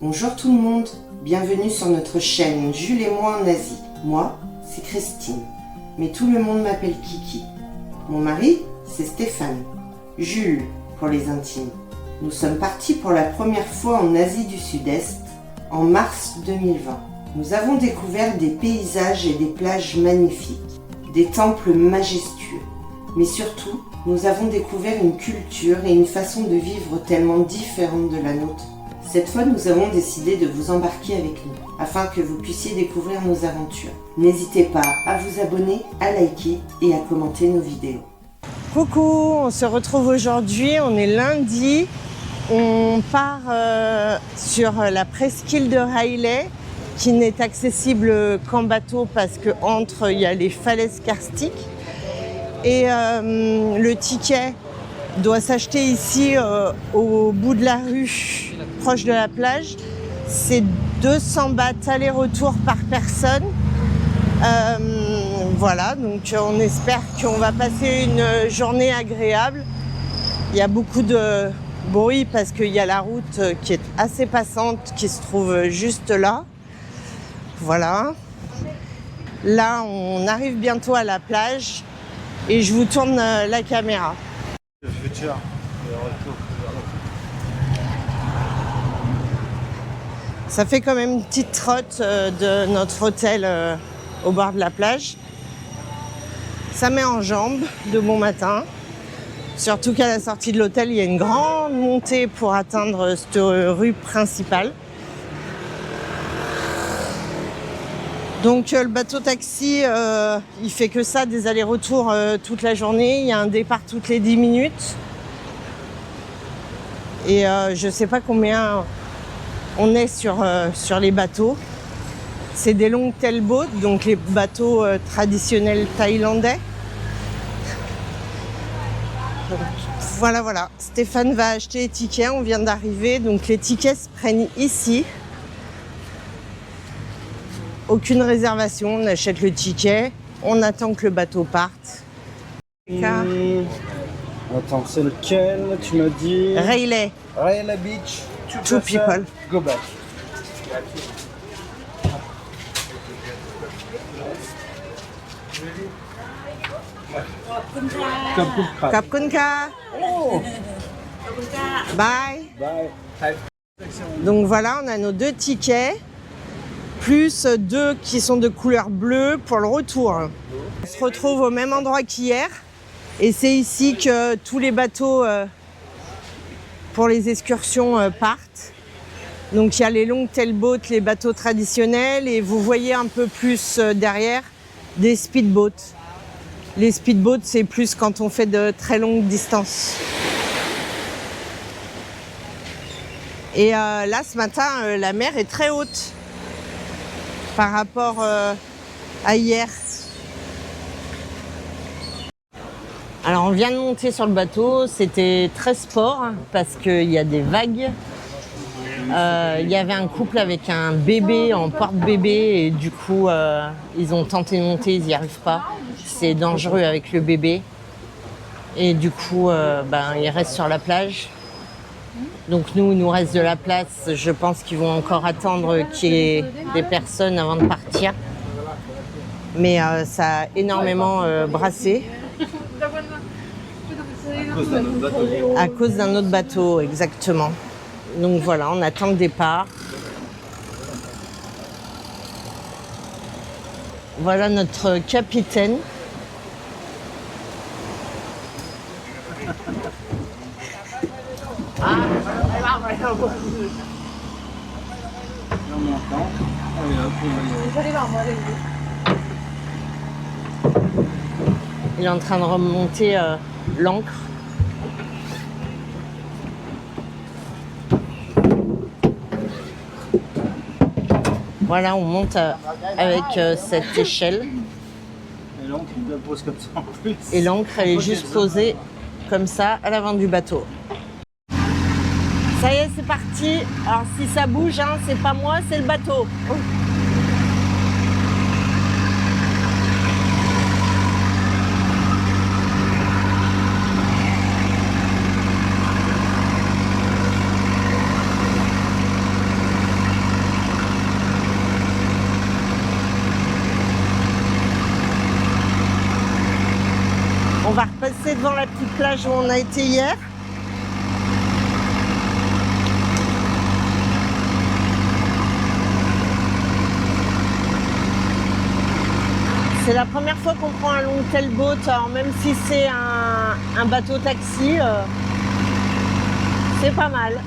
Bonjour tout le monde, bienvenue sur notre chaîne Jules et moi en Asie. Moi, c'est Christine, mais tout le monde m'appelle Kiki. Mon mari, c'est Stéphane. Jules, pour les intimes. Nous sommes partis pour la première fois en Asie du Sud-Est, en mars 2020. Nous avons découvert des paysages et des plages magnifiques, des temples majestueux, mais surtout, nous avons découvert une culture et une façon de vivre tellement différente de la nôtre. Cette fois, nous avons décidé de vous embarquer avec nous, afin que vous puissiez découvrir nos aventures. N'hésitez pas à vous abonner, à liker et à commenter nos vidéos. Coucou, on se retrouve aujourd'hui, on est lundi. On part sur la presqu'île de Railay, qui n'est accessible qu'en bateau parce qu'entre il y a les falaises karstiques. Et le ticket doit s'acheter ici au bout de la rue, proche de la plage. C'est 200 bahts aller-retour par personne. Voilà, donc on espère qu'on va passer une journée agréable. Il y a beaucoup de bruit parce qu'il y a la route qui est assez passante, qui se trouve juste là. Voilà. Là, on arrive bientôt à la plage et je vous tourne la caméra. Le futur, le retour. Ça fait quand même une petite trotte de notre hôtel au bord de la plage. Ça met en jambes de bon matin. Surtout qu'à la sortie de l'hôtel, il y a une grande montée pour atteindre cette rue principale. Donc le bateau taxi, il fait que ça, des allers-retours toute la journée. Il y a un départ toutes les 10 minutes. Et je ne sais pas combien on est sur les bateaux. C'est des long tailboats, donc les bateaux traditionnels thaïlandais. Voilà. Stéphane va acheter les tickets, on vient d'arriver. Donc les tickets se prennent ici. Aucune réservation, on achète le ticket, on attend que le bateau parte. Attends, c'est lequel? Tu m'as dit Railay, Railay Beach, two people. Go back. Kapkun ka. Bye. Bye. Donc voilà, on a nos 2 tickets, plus 2 qui sont de couleur bleue pour le retour. On se retrouve au même endroit qu'hier. Et c'est ici que tous les bateaux pour les excursions partent. Donc il y a les long tailboats, les bateaux traditionnels, et vous voyez un peu plus derrière des speedboats. Les speedboats, c'est plus quand on fait de très longues distances. Et là, ce matin, la mer est très haute par rapport à hier. Alors, on vient de monter sur le bateau. C'était très sport parce qu'il y a des vagues. Il y avait un couple avec un bébé en porte-bébé et du coup, ils ont tenté de monter, ils n'y arrivent pas. C'est dangereux avec le bébé. Et du coup, ils restent sur la plage. Donc nous, il nous reste de la place. Je pense qu'ils vont encore attendre qu'il y ait des personnes avant de partir. Mais ça a énormément brassé. À cause d'un autre bateau, exactement. Donc voilà, on attend le départ. Voilà notre capitaine. Il est en train de remonter l'ancre. Voilà, on monte avec cette échelle. Et l'ancre, il la pose comme ça en plus. Et l'ancre, elle est juste posée comme ça à l'avant du bateau. Ça y est, c'est parti. Alors si ça bouge, hein, c'est pas moi, c'est le bateau. passer devant la petite plage où on a été hier. C'est la première fois qu'on prend un long tailboat, alors même si c'est un bateau taxi, c'est pas mal.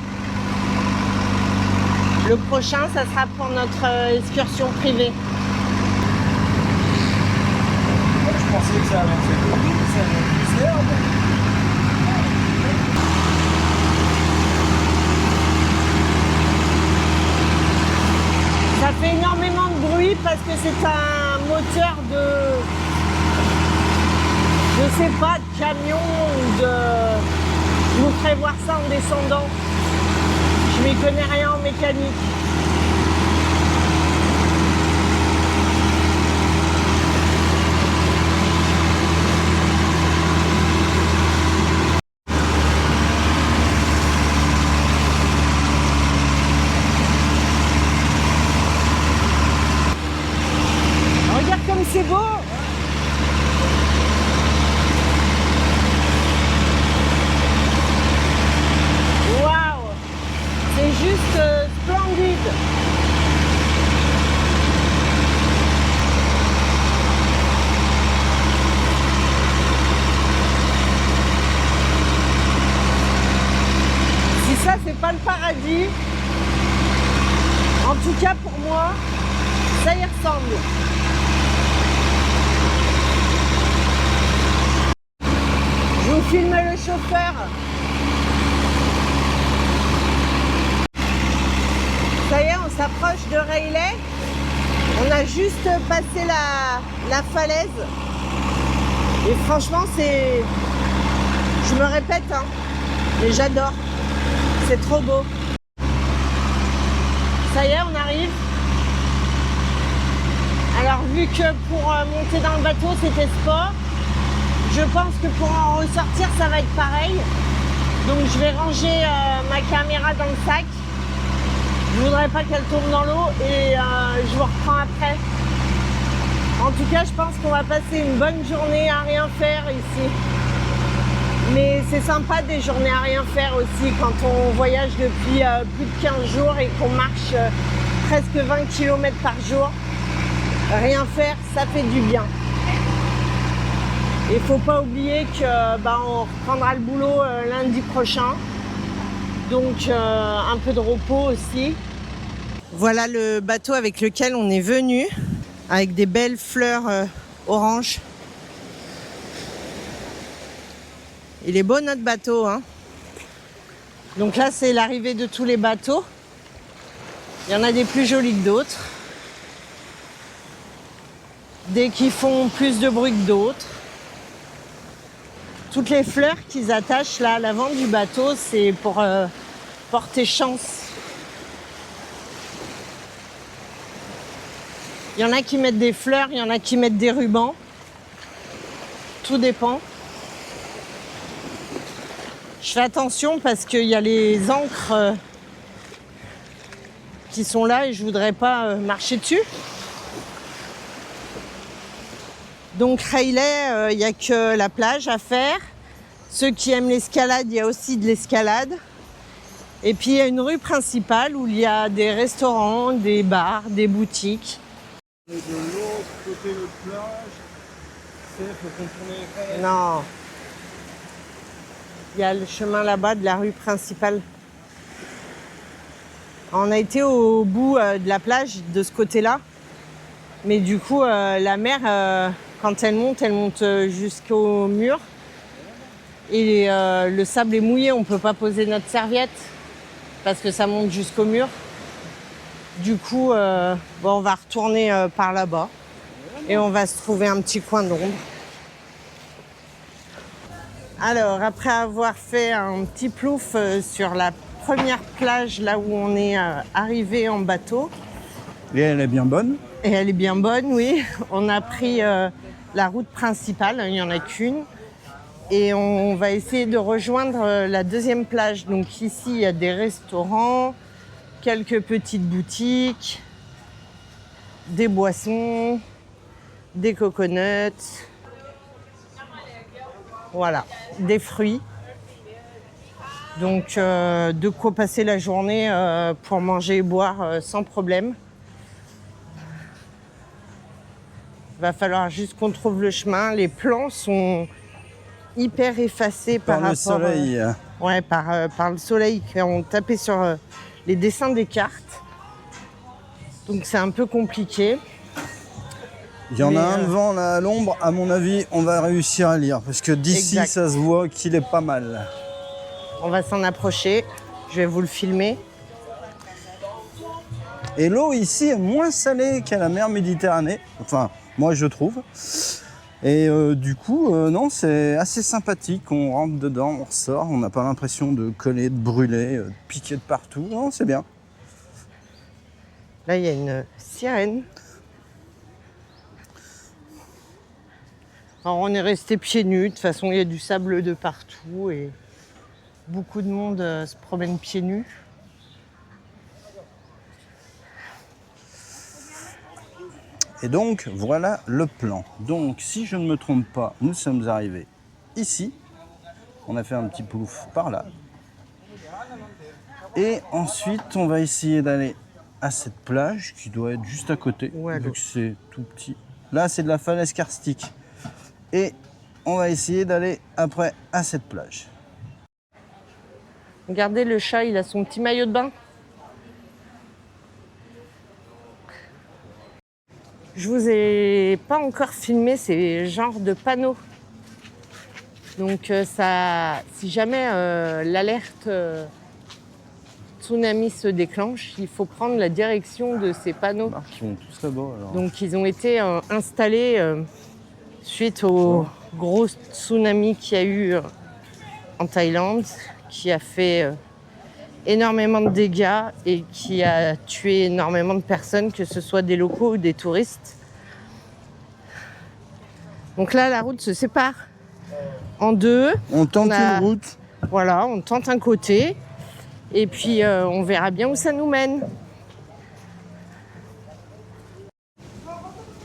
Le prochain, ça sera pour notre excursion privée. Je pensais que ça avait fait beaucoup, mais ça avait plus d'herbe. Ça fait énormément de bruit parce que c'est un moteur de, je sais pas, de camion ou de... Je vous ferai voir ça en descendant. Je m'y connais rien en mécanique. Regarde comme c'est beau! Waouh! C'est juste splendide! Si ça, c'est pas le paradis, en tout cas pour moi, ça y ressemble. Je vous filme le chauffeur. Ça y est, on s'approche de Rayleigh. On a juste passé la falaise. Et franchement, c'est... Je me répète, hein, mais j'adore. C'est trop beau. Ça y est, on arrive. Alors, vu que pour monter dans le bateau, c'était sport, je pense que pour en ressortir, ça va être pareil. Donc, je vais ranger ma caméra dans le sac. Je voudrais pas qu'elle tombe dans l'eau et je vous reprends après. En tout cas, je pense qu'on va passer une bonne journée à rien faire ici. Mais c'est sympa des journées à rien faire aussi quand on voyage depuis plus de 15 jours et qu'on marche presque 20 km par jour. Rien faire, ça fait du bien. Il ne faut pas oublier que on reprendra le boulot lundi prochain. Donc un peu de repos aussi. Voilà le bateau avec lequel on est venu, avec des belles fleurs oranges. Il est beau notre bateau, hein. Donc là c'est l'arrivée de tous les bateaux. Il y en a des plus jolis que d'autres. Des qui font plus de bruit que d'autres. Toutes les fleurs qu'ils attachent là à l'avant du bateau, c'est pour porter chance. Il y en a qui mettent des fleurs, il y en a qui mettent des rubans. Tout dépend. Je fais attention parce qu'il y a les ancres qui sont là et je voudrais pas marcher dessus. Donc Rayleigh, il n'y a que la plage à faire. Ceux qui aiment l'escalade, il y a aussi de l'escalade. Et puis il y a une rue principale où il y a des restaurants, des bars, des boutiques. Et de l'autre côté de la plage, il faut contourner les falaises. Non. Il y a le chemin là-bas de la rue principale. On a été au bout de la plage de ce côté-là. Mais du coup, la mer, quand elle monte jusqu'au mur. Et le sable est mouillé, on ne peut pas poser notre serviette parce que ça monte jusqu'au mur. Du coup, on va retourner par là-bas et on va se trouver un petit coin d'ombre. Alors, après avoir fait un petit plouf sur la première plage, là où on est arrivé en bateau. Et elle est bien bonne. Et elle est bien bonne, oui. On a pris la route principale, il n'y en a qu'une. Et on va essayer de rejoindre la deuxième plage. Donc ici, il y a des restaurants, quelques petites boutiques, des boissons, des coconuts. Voilà, des fruits. Donc de quoi passer la journée pour manger et boire sans problème. Va falloir juste qu'on trouve le chemin. Les plans sont hyper effacés par rapport... le soleil. Ouais, par le soleil qui ont tapé sur les dessins des cartes. Donc c'est un peu compliqué. Il y en a un devant là à l'ombre, à mon avis, on va réussir à lire. Parce que d'ici, ça se voit qu'il est pas mal. On va s'en approcher. Je vais vous le filmer. Et l'eau ici est moins salée qu'à la mer Méditerranée. Enfin, moi je trouve. Et du coup, non, c'est assez sympathique. On rentre dedans, on ressort. On n'a pas l'impression de coller, de brûler, de piquer de partout. Non, c'est bien. Là, il y a une sirène. Alors, on est resté pieds nus. De toute façon, il y a du sable de partout et beaucoup de monde se promène pieds nus. Et donc, voilà le plan. Donc, si je ne me trompe pas, nous sommes arrivés ici. On a fait un petit plouf par là. Et ensuite, on va essayer d'aller à cette plage qui doit être juste à côté, vu que c'est tout petit. Là, c'est de la falaise karstique. Et on va essayer d'aller après à cette plage. Regardez, le chat, il a son petit maillot de bain. Je vous ai pas encore filmé ces genres de panneaux. Donc ça, si jamais l'alerte tsunami se déclenche, il faut prendre la direction de ces panneaux. Ils vont tous là-bas alors. Donc ils ont été installés suite au gros tsunami qu'il y a eu en Thaïlande, qui a fait énormément de dégâts et qui a tué énormément de personnes, que ce soit des locaux ou des touristes. Donc là, la route se sépare en deux. On tente une route. Voilà, on tente un côté et puis on verra bien où ça nous mène.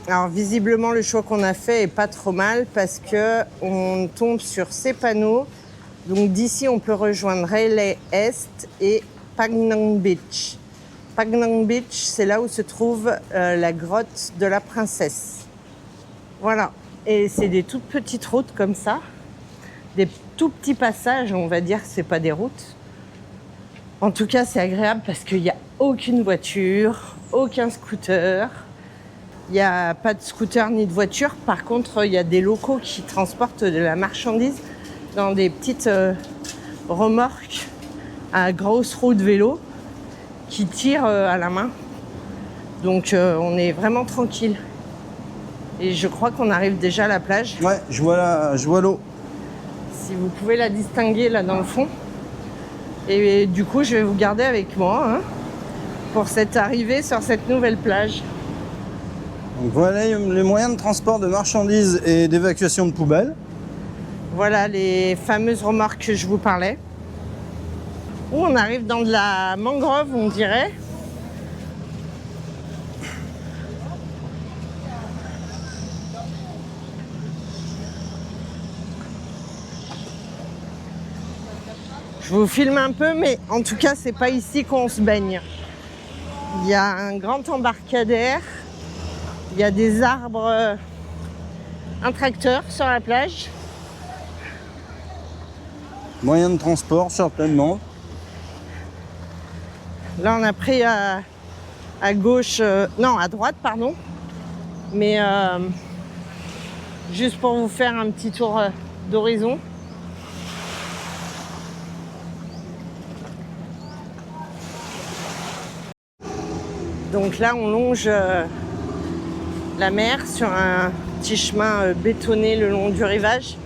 Alors visiblement, le choix qu'on a fait est pas trop mal parce que on tombe sur ces panneaux. Donc d'ici, on peut rejoindre Railay Est et Phang Beach. Phang Beach, c'est là où se trouve la grotte de la princesse. Voilà. Et c'est des toutes petites routes comme ça. Des tout petits passages, on va dire que c'est pas des routes. En tout cas, c'est agréable parce qu'il n'y a aucune voiture, aucun scooter. Il n'y a pas de scooter ni de voiture. Par contre, il y a des locaux qui transportent de la marchandise dans des petites remorques à grosses roues de vélo qui tirent à la main. Donc on est vraiment tranquille. Et je crois qu'on arrive déjà à la plage. Ouais, je vois l'eau. Si vous pouvez la distinguer là dans le fond. Et du coup, je vais vous garder avec moi pour cette arrivée sur cette nouvelle plage. Donc voilà les moyens de transport de marchandises et d'évacuation de poubelles. Voilà les fameuses remorques que je vous parlais. On arrive dans de la mangrove, on dirait. Je vous filme un peu, mais en tout cas, c'est pas ici qu'on se baigne. Il y a un grand embarcadère. Il y a des arbres, un tracteur sur la plage. Moyen de transport, certainement. Là, on a pris à gauche, non, à droite, pardon. Mais juste pour vous faire un petit tour d'horizon. Donc là, on longe la mer sur un petit chemin bétonné le long du rivage.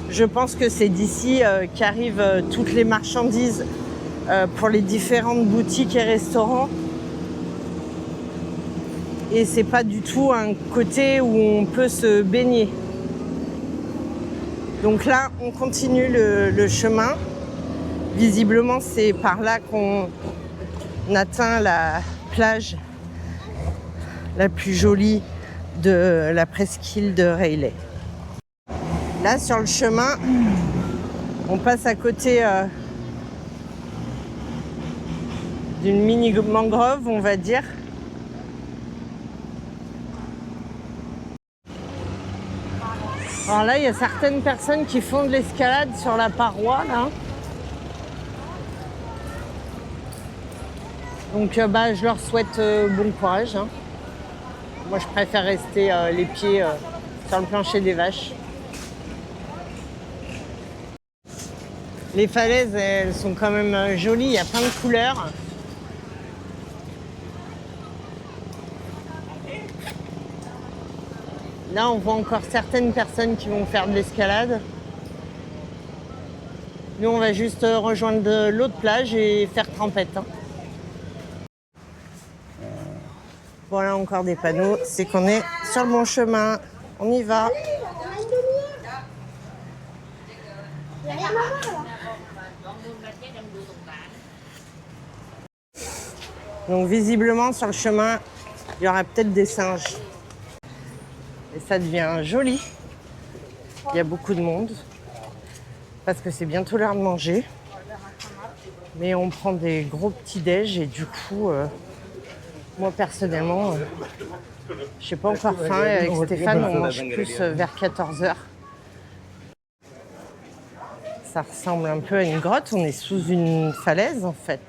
Je pense que c'est d'ici qu'arrivent toutes les marchandises pour les différentes boutiques et restaurants. Et c'est pas du tout un côté où on peut se baigner. Donc là, on continue le chemin. Visiblement, c'est par là qu'on atteint la plage la plus jolie de la presqu'île de Railay. Là, sur le chemin, on passe à côté d'une mini mangrove, on va dire. Alors là, il y a certaines personnes qui font de l'escalade sur la paroi, là. Donc je leur souhaite bon courage. Hein. Moi, je préfère rester les pieds sur le plancher des vaches. Les falaises, elles sont quand même jolies, il y a plein de couleurs. Là, on voit encore certaines personnes qui vont faire de l'escalade. Nous, on va juste rejoindre l'autre plage et faire trempette. Hein. Voilà encore des panneaux, c'est qu'on est sur le bon chemin. On y va. Donc visiblement sur le chemin, il y aura peut-être des singes. Et ça devient joli. Il y a beaucoup de monde. Parce que c'est bientôt l'heure de manger. Mais on prend des gros petits-déj et du coup, moi personnellement, je n'ai pas encore faim. Et avec Stéphane, on mange plus vers 14h. Ça ressemble un peu à une grotte. On est sous une falaise en fait.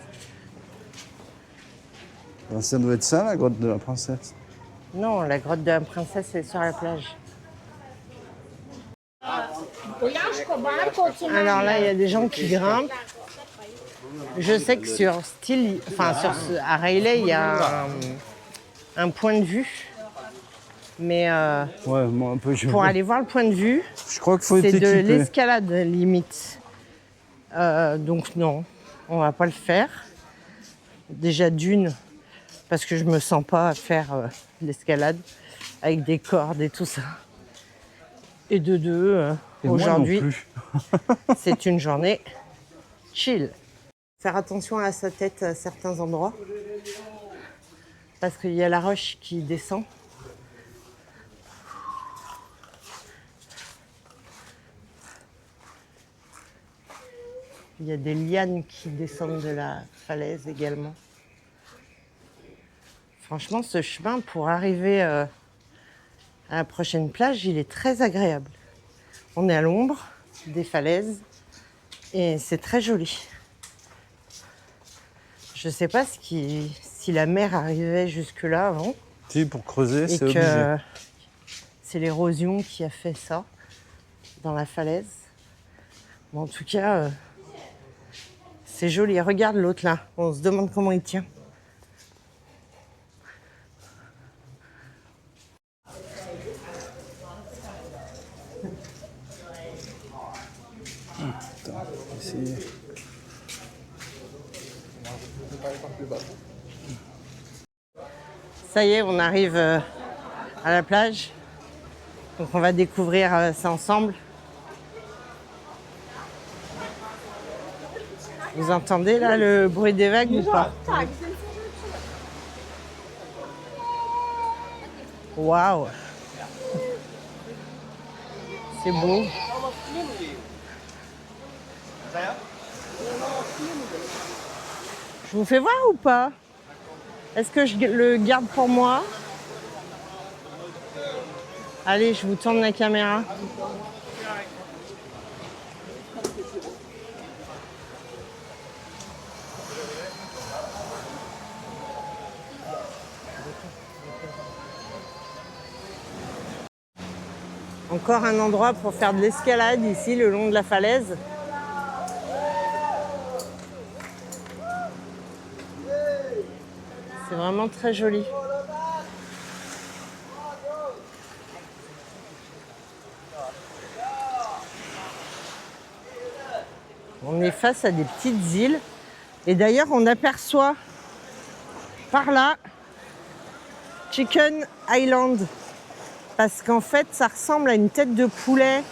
Ça doit être ça, la grotte de la princesse. Non, la grotte de la princesse est sur la plage. Alors là, il y a des gens qui grimpent. Je sais que à Rayleigh, il y a un point de vue. Mais ouais, moi, un peu, pour aller voir le point de vue, je crois qu'il faut être c'est de équipé. l'escalade limite. Donc non, on va pas le faire. Déjà d'une, parce que je me sens pas faire l'escalade avec des cordes et tout ça. Et de deux, aujourd'hui, c'est une journée chill. Faire attention à sa tête à certains endroits, parce qu'il y a la roche qui descend. Il y a des lianes qui descendent de la falaise également. Franchement, ce chemin pour arriver à la prochaine plage, il est très agréable. On est à l'ombre des falaises et c'est très joli. Je ne sais pas si la mer arrivait jusque-là avant. Si, pour creuser, c'est obligé. obligé. C'est l'érosion qui a fait ça dans la falaise. Mais en tout cas, c'est joli. Regarde l'autre là. On se demande comment il tient. Ça y est, on arrive à la plage. Donc on va découvrir ça ensemble. Vous entendez là le bruit des vagues ou pas? Waouh! C'est beau. Je vous fais voir ou pas? Est-ce que je le garde pour moi? Allez, je vous tourne la caméra. Encore un endroit pour faire de l'escalade ici, le long de la falaise. C'est vraiment très joli. On est face à des petites îles. Et d'ailleurs, on aperçoit par là Chicken Island. Parce qu'en fait, ça ressemble à une tête de poulet,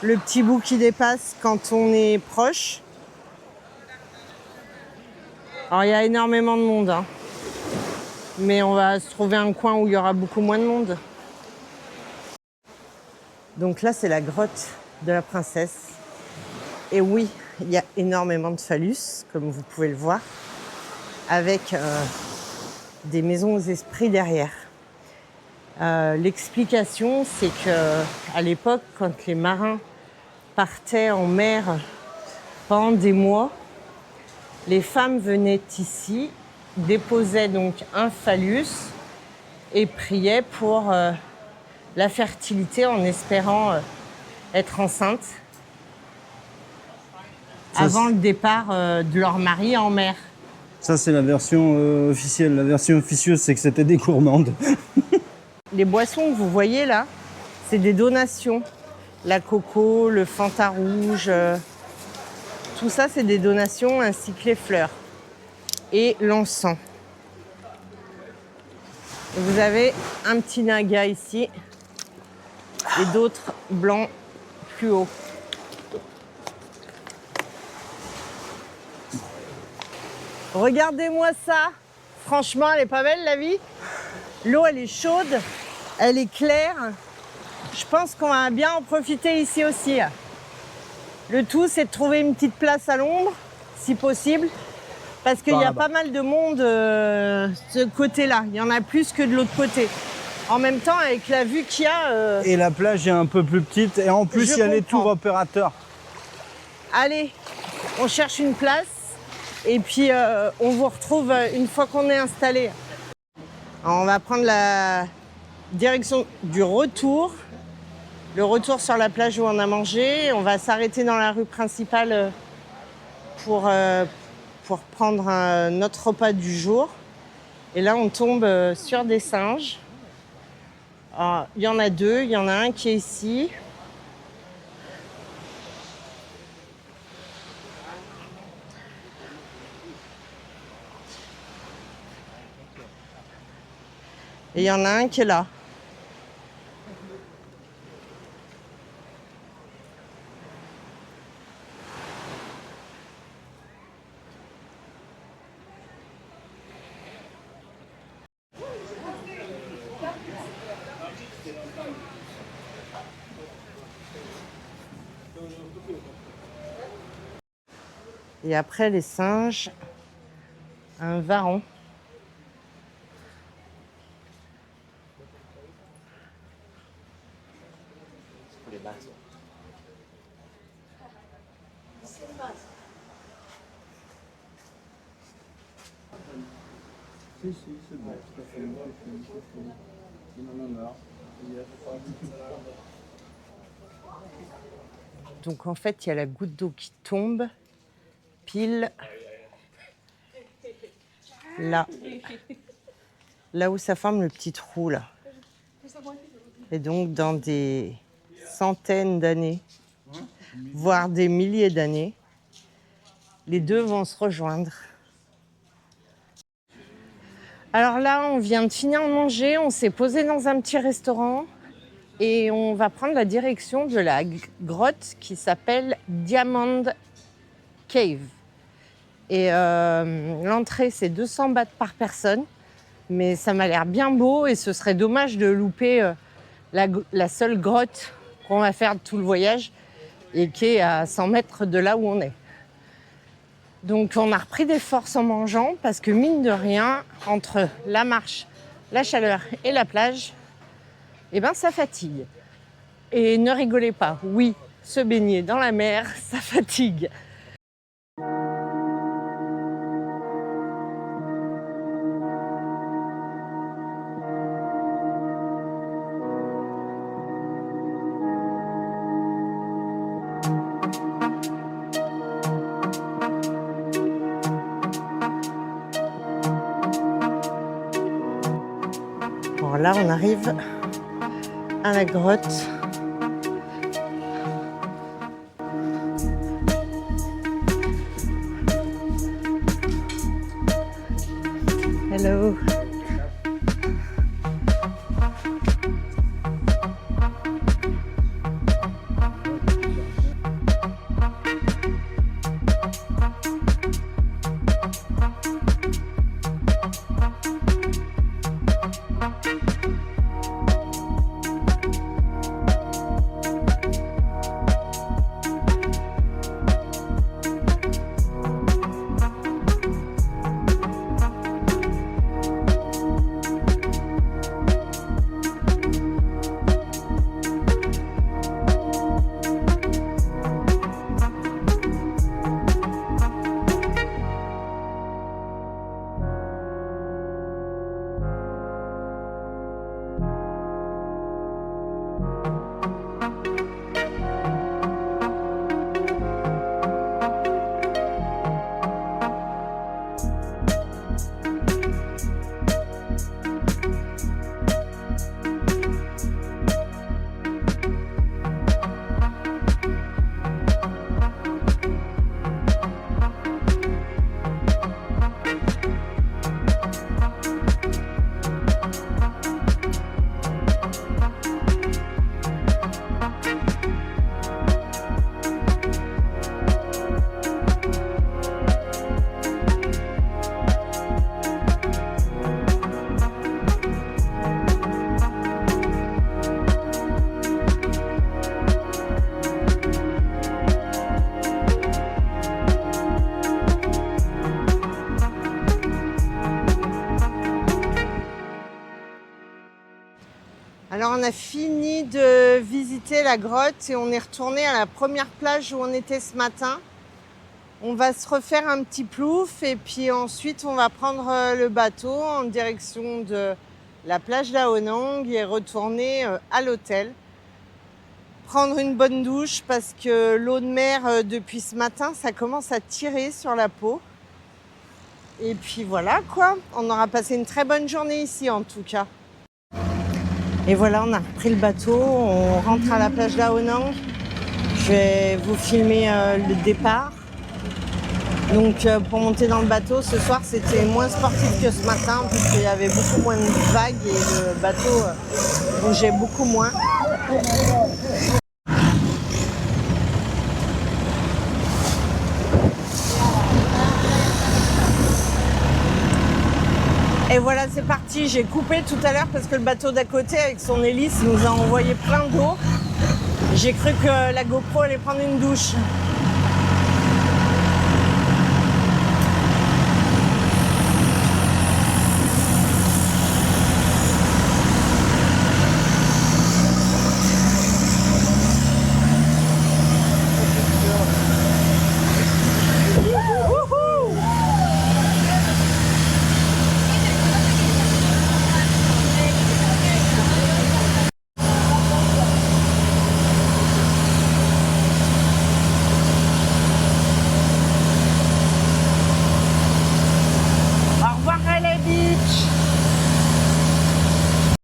le petit bout qui dépasse quand on est proche. Alors, il y a énormément de monde, hein. Mais on va se trouver un coin où il y aura beaucoup moins de monde. Donc là, c'est la grotte de la princesse. Et oui, il y a énormément de phallus, comme vous pouvez le voir, avec des maisons aux esprits derrière. L'explication, c'est qu'à l'époque, quand les marins partaient en mer pendant des mois, les femmes venaient ici, déposaient donc un phallus et priaient pour la fertilité en espérant être enceinte avant le départ de leur mari en mer. Ça, c'est la version officielle. La version officieuse, c'est que c'était des gourmandes. Les boissons que vous voyez là, c'est des donations. La coco, le Fanta rouge, tout ça, c'est des donations, ainsi que les fleurs et l'encens. Vous avez un petit naga ici et d'autres blancs plus haut. Regardez-moi ça. Franchement, elle est pas belle la vie. L'eau, elle est chaude, elle est claire. Je pense qu'on va bien en profiter ici aussi. Le tout, c'est de trouver une petite place à l'ombre, si possible, parce qu'il y a pas mal de monde de ce côté-là. Il y en a plus que de l'autre côté. En même temps, avec la vue qu'il y a... Et la plage est un peu plus petite. Et en plus, il y a les tours opérateurs. Allez, on cherche une place. Et puis, on vous retrouve une fois qu'on est installé. Alors, on va prendre la direction du retour. Le retour sur la plage où on a mangé. On va s'arrêter dans la rue principale pour prendre notre repas du jour. Et là, on tombe sur des singes. Alors, il y en a deux. Il y en a un qui est ici. Et il y en a un qui est là. Et après les singes, un varan. Donc en fait, il y a la goutte d'eau qui tombe pile là, là où ça forme le petit trou là. Et donc dans des centaines d'années, voire des milliers d'années, les deux vont se rejoindre. Alors là, on vient de finir de manger, on s'est posé dans un petit restaurant et on va prendre la direction de la grotte qui s'appelle Diamond Cave. Et l'entrée, c'est 200 bahts par personne, mais ça m'a l'air bien beau et ce serait dommage de louper la seule grotte qu'on va faire de tout le voyage et qui est à 100 mètres de là où on est. Donc on a repris des forces en mangeant parce que mine de rien, entre la marche, la chaleur et la plage, eh ben ça fatigue. Et ne rigolez pas, oui, se baigner dans la mer, ça fatigue. Bon, là, on arrive à la grotte. Hello. Alors on a fini de visiter la grotte et on est retourné à la première plage où on était ce matin. On va se refaire un petit plouf et puis ensuite on va prendre le bateau en direction de la plage d'Ao Nang et retourner à l'hôtel. Prendre une bonne douche parce que l'eau de mer depuis ce matin ça commence à tirer sur la peau. Et puis voilà quoi, on aura passé une très bonne journée ici en tout cas. Et voilà, on a repris le bateau, on rentre à la plage d'Ao Nang. Je vais vous filmer le départ. Donc pour monter dans le bateau, ce soir c'était moins sportif que ce matin puisqu'il y avait beaucoup moins de vagues et le bateau bougeait beaucoup moins. Et voilà, c'est parti. J'ai coupé tout à l'heure parce que le bateau d'à côté, avec son hélice, nous a envoyé plein d'eau. J'ai cru que la GoPro allait prendre une douche.